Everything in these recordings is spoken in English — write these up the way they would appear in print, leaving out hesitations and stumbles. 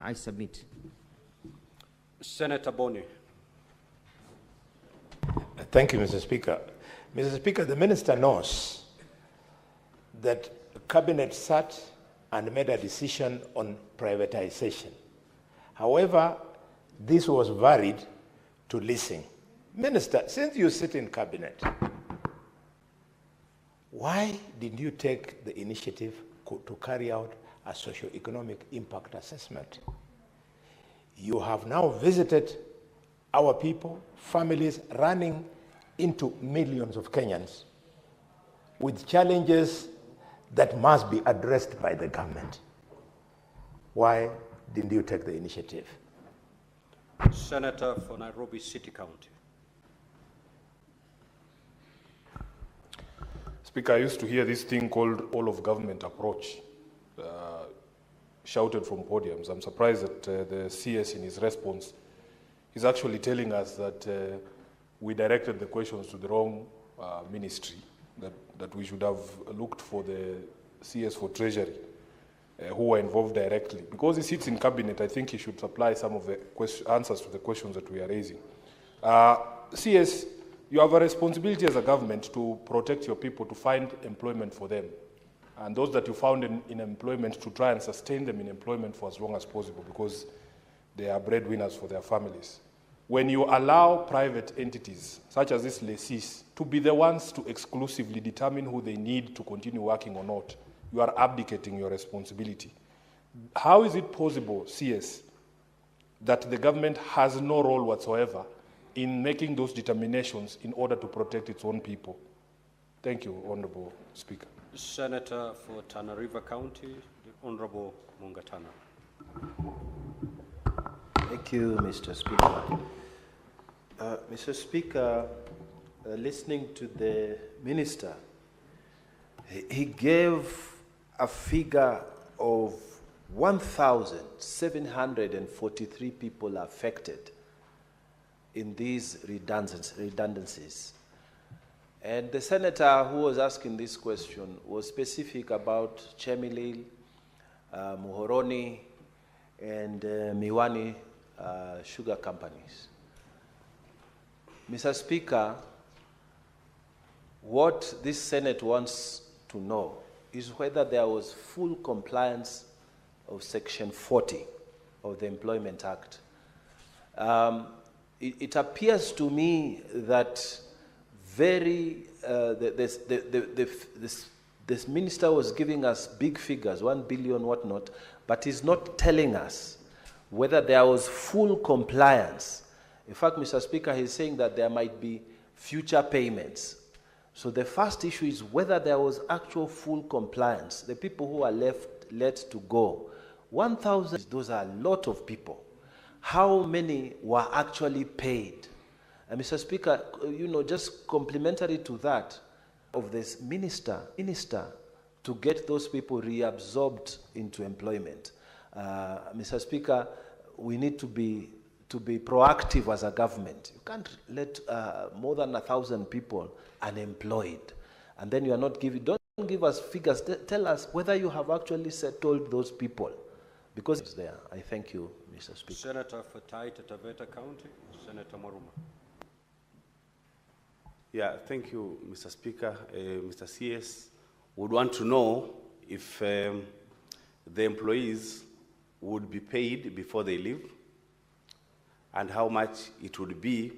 I submit. Senator Boni. Thank you, Mr. Speaker. Mr. Speaker, the minister knows that the cabinet sat and made a decision on privatization. However, this was varied to leasing. Minister, since you sit in cabinet, why did you take the initiative to carry out a socio-economic impact assessment? You have now visited our people, families running into millions of Kenyans with challenges that must be addressed by the government. Why didn't you take the initiative? Senator for Nairobi City County. Speaker, I used to hear this thing called all-of-government approach shouted from podiums. I'm surprised that the CS in his response is actually telling us that we directed the questions to the wrong ministry, that we should have looked for the CS for Treasury, who were involved directly. Because he sits in cabinet, I think he should supply some of the answers to the questions that we are raising. CS, you have a responsibility as a government to protect your people, to find employment for them. And those that you found in employment, to try and sustain them in employment for as long as possible, because they are breadwinners for their families. When you allow private entities, such as these lessees, to be the ones to exclusively determine who they need to continue working or not, you are abdicating your responsibility. How is it possible, CS, that the government has no role whatsoever in making those determinations in order to protect its own people? Thank you, Honorable Speaker. Senator for Tana River County, the Honorable Mungatana. Thank you, Mr. Speaker. Mr. Speaker, listening to the minister, he gave a figure of 1,743 people affected in these redundancies. And the senator who was asking this question was specific about Chemilil, Muhoroni, and Miwani sugar companies. Mr. Speaker, what this Senate wants to know is whether there was full compliance of Section 40 of the Employment Act. It appears to me that this minister was giving us big figures, 1 billion, whatnot, but he's not telling us whether there was full compliance. In fact, Mr. Speaker, he's saying that there might be future payments. So the first issue is whether there was actual full compliance. The people who are let to go, 1,000, those are a lot of people. How many were actually paid? And Mr. Speaker, just complementary to that, of this minister to get those people reabsorbed into employment. Mr. Speaker, we need to be proactive as a government. You can't let more than 1,000 people unemployed, and then you are not giving. Don't give us figures. Tell us whether you have actually settled those people, because it's there. I thank you, Mr. Speaker. Senator for Taita Taveta County, Senator Maruma. Yeah, thank you, Mr. Speaker. Mr. CS would want to know if the employees would be paid before they leave, and how much it would be,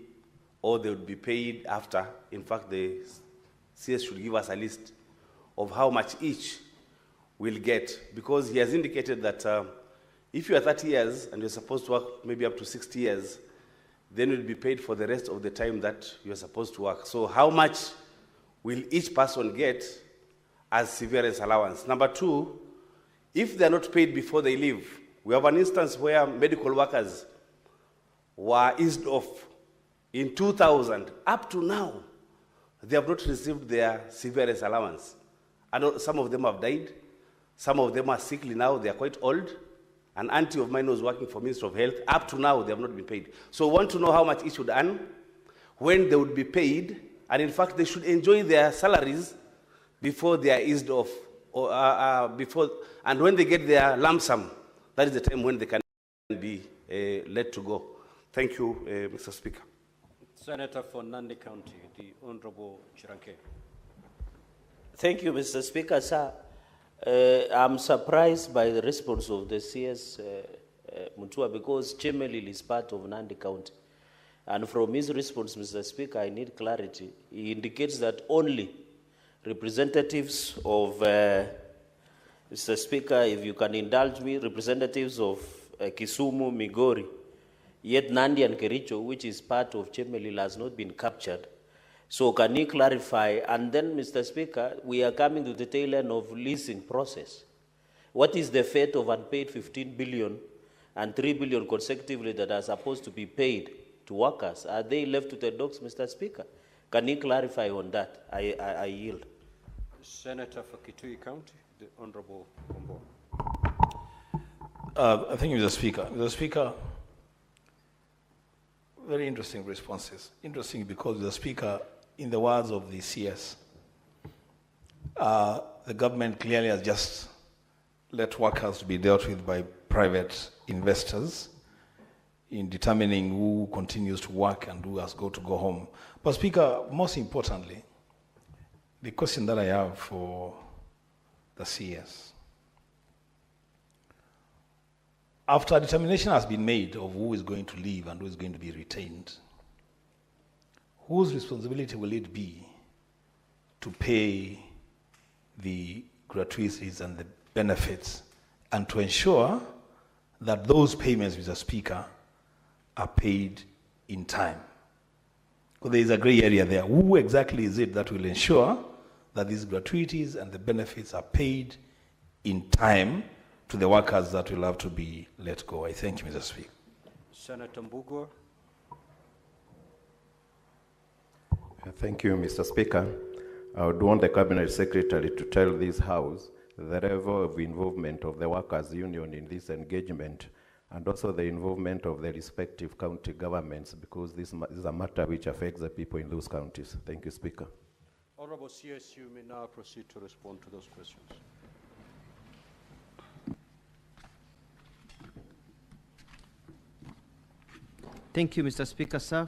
or they would be paid after. In fact, the CS should give us a list of how much each will get, because he has indicated that if you are 30 years and you're supposed to work maybe up to 60 years, then you'll be paid for the rest of the time that you're supposed to work. So how much will each person get as severance allowance? Number two, if they're not paid before they leave, we have an instance where medical workers were eased off in 2000. Up to now, they have not received their severance allowance. And some of them have died. Some of them are sickly now. They are quite old. An auntie of mine was working for Ministry of Health. Up to now, they have not been paid. So we want to know how much each would earn, when they would be paid, and in fact, they should enjoy their salaries before they are eased off, or and when they get their lump sum, that is the time when they can be let to go. Thank you, Mr. Speaker. Senator for Nandi County, the Honorable Chiranke. Thank you, Mr. Speaker, sir. I'm surprised by the response of the CS Mutua because Chemelil is part of Nandi County. And from his response, Mr. Speaker, I need clarity. He indicates that only representatives of, Mr. Speaker, if you can indulge me, representatives of Kisumu, Migori, yet Nandi and Kericho, which is part of Chemelil, has not been captured. So can you clarify? And then, Mr. Speaker, we are coming to the tail end of leasing process. What is the fate of unpaid 15 billion and 3 billion consecutively that are supposed to be paid to workers? Are they left to the dogs, Mr. Speaker? Can you clarify on that? I yield. Senator for Kitui County, the Honorable Kombo. Thank you, Mr. Speaker. Mr. Speaker, very interesting responses. Interesting because, Mr. Speaker, in the words of the CS, the government clearly has just let workers be dealt with by private investors in determining who continues to work and who has got to go home. But, Speaker, most importantly, the question that I have for the CS, after a determination has been made of who is going to leave and who is going to be retained, whose responsibility will it be to pay the gratuities and the benefits and to ensure that those payments, Mr. Speaker, are paid in time? Because there is a gray area there. Who exactly is it that will ensure that these gratuities and the benefits are paid in time to the workers that will have to be let go? I thank you, Mr. Speaker. Senator Mbugua. Thank you, Mr. Speaker. I would want the Cabinet Secretary to tell this House the level of involvement of the Workers' Union in this engagement and also the involvement of the respective county governments, because this is a matter which affects the people in those counties. Thank you, Speaker. Honorable CS, you may now proceed to respond to those questions. Thank you, Mr. Speaker, sir,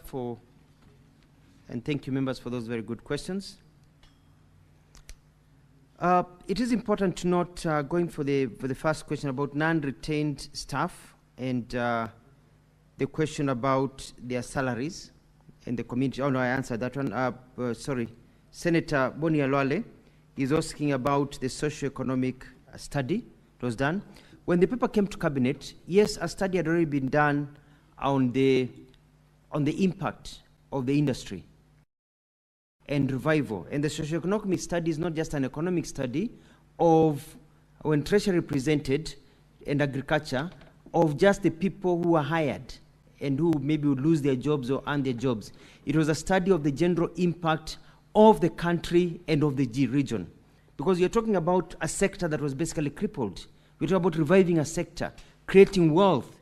and thank you, members, for those very good questions. It is important to note, going for the first question about non-retained staff and the question about their salaries and the community. Oh, no, I answered that one. Sorry. Senator Boni Khalwale is asking about the socio-economic study that was done. When the paper came to Cabinet, yes, a study had already been done on the impact of the industry and revival. And the socio-economic study is not just an economic study of when Treasury presented and agriculture of just the people who are hired and who maybe would lose their jobs or earn their jobs. It was a study of the general impact of the country and of the region. Because you're talking about a sector that was basically crippled. We're talking about reviving a sector, creating wealth,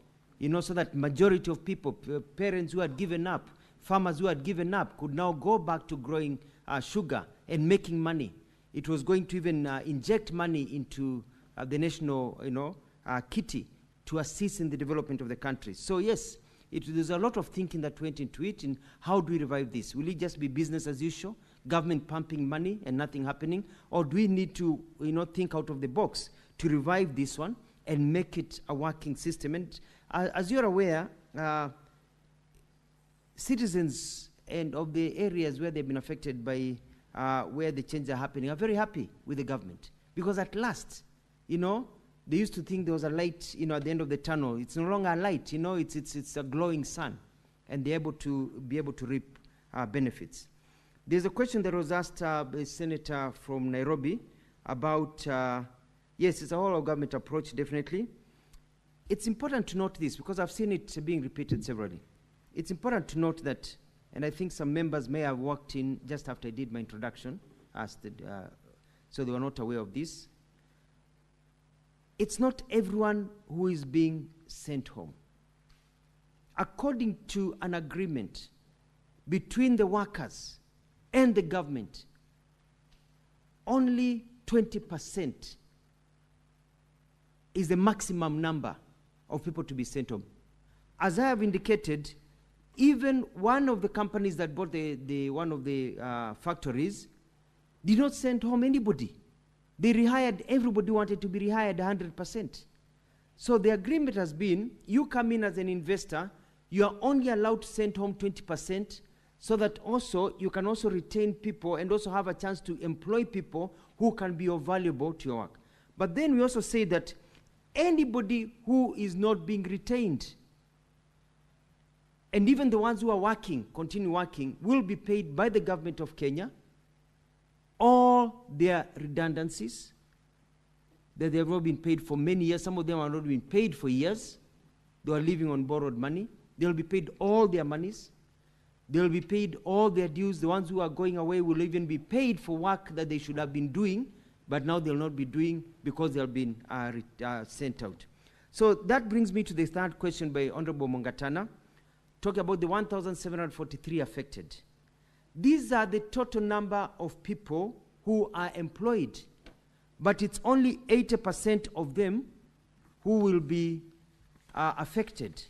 so that majority of people, parents who had given up, farmers who had given up, could now go back to growing sugar and making money. It was going to even inject money into the national, kitty to assist in the development of the country. So yes, there's a lot of thinking that went into it. And how do we revive this? Will it just be business as usual, government pumping money and nothing happening, or do we need to, think out of the box to revive this one and make it a working system? And as you're aware, citizens and of the areas where they've been affected by where the changes are happening are very happy with the government, because at last, they used to think there was a light, at the end of the tunnel. It's no longer a light, it's a glowing sun, and they're able to reap benefits. There's a question that was asked by a senator from Nairobi about, yes, it's a whole of government approach, definitely. It's important to note this, because I've seen it being repeated severally. It's important to note that, and I think some members may have walked in just after I did my introduction, so they were not aware of this. It's not everyone who is being sent home. According to an agreement between the workers and the government, only 20% is the maximum number of people to be sent home. As I have indicated, even one of the companies that bought one of the factories did not send home anybody. They rehired everybody who wanted to be rehired 100%. So the agreement has been, you come in as an investor, you are only allowed to send home 20%, so that also you can also retain people and also have a chance to employ people who can be valuable to your work. But then we also say that anybody who is not being retained, and even the ones who are working, continue working, will be paid by the government of Kenya all their redundancies that they have not been paid for many years. Some of them have not been paid for years. They are living on borrowed money. They will be paid all their monies. They will be paid all their dues. The ones who are going away will even be paid for work that they should have been doing, but now they will not be doing because they have been sent out. So that brings me to the third question by Honorable Mungatana, talking about the 1,743 affected. These are the total number of people who are employed, but it's only 80% of them who will be affected,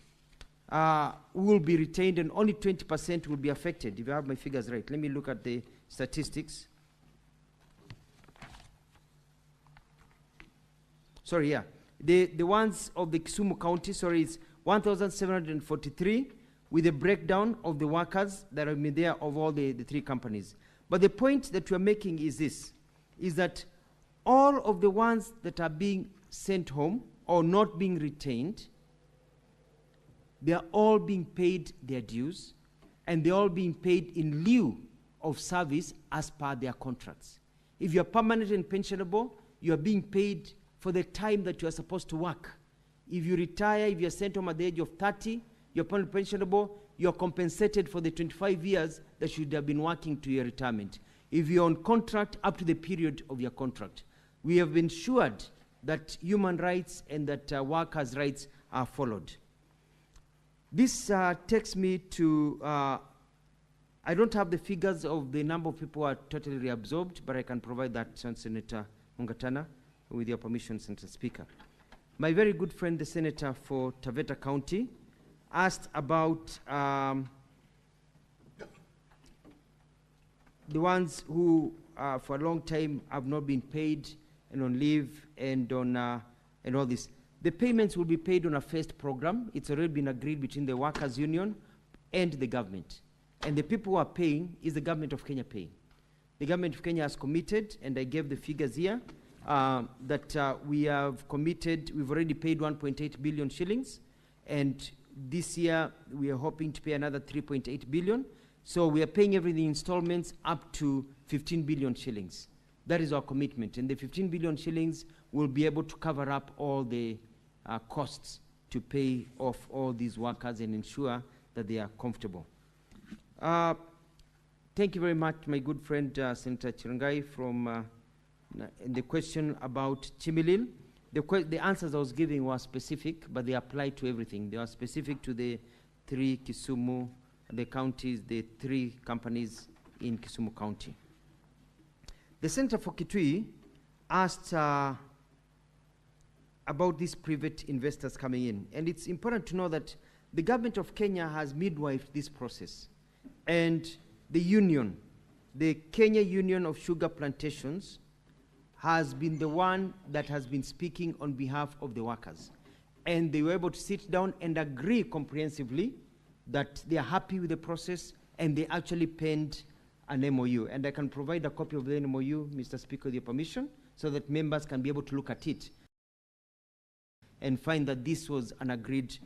will be retained, and only 20% will be affected, if I have my figures right. Let me look at the statistics. Sorry, yeah. The ones of the Kisumu County, sorry, is 1,743 with a breakdown of the workers that have been there of all the three companies. But the point that we're making is this, is that all of the ones that are being sent home or not being retained, they are all being paid their dues, and they're all being paid in lieu of service as per their contracts. If you're permanent and pensionable, you are being paid for the time that you are supposed to work. If you retire, if you're sent home at the age of 30, you're permanent pensionable, you're compensated for the 25 years that you should have been working to your retirement. If you're on contract, up to the period of your contract. We have ensured that human rights and that workers' rights are followed. This takes me to, I don't have the figures of the number of people who are totally reabsorbed, but I can provide that to Senator Mungatana, with your permission, Senator Speaker. My very good friend, the Senator for Taveta County, asked about the ones who for a long time have not been paid and on leave and on and all this. The payments will be paid on a phased program. It's already been agreed between the workers' union and the government. And the people who are paying is the government of Kenya paying. The government of Kenya has committed, and I gave the figures here, that we have committed, we've already paid 1.8 billion shillings, and this year we are hoping to pay another 3.8 billion. So we are paying everything in installments up to 15 billion shillings. That is our commitment. And the 15 billion shillings will be able to cover up all the costs to pay off all these workers and ensure that they are comfortable. Thank you very much, my good friend Senator Chirangai, from the question about Chimilil. The answers I was giving were specific, but they apply to everything. They are specific to the three Kisumu, the counties, the three companies in Kisumu County. The Senator for Kitui asked about these private investors coming in. And it's important to know that the government of Kenya has midwifed this process. And the union, the Kenya Union of Sugar Plantations, has been the one that has been speaking on behalf of the workers. And they were able to sit down and agree comprehensively that they are happy with the process, and they actually penned an MOU. And I can provide a copy of the MOU, Mr. Speaker, with your permission, so that members can be able to look at it and find that this was an agreed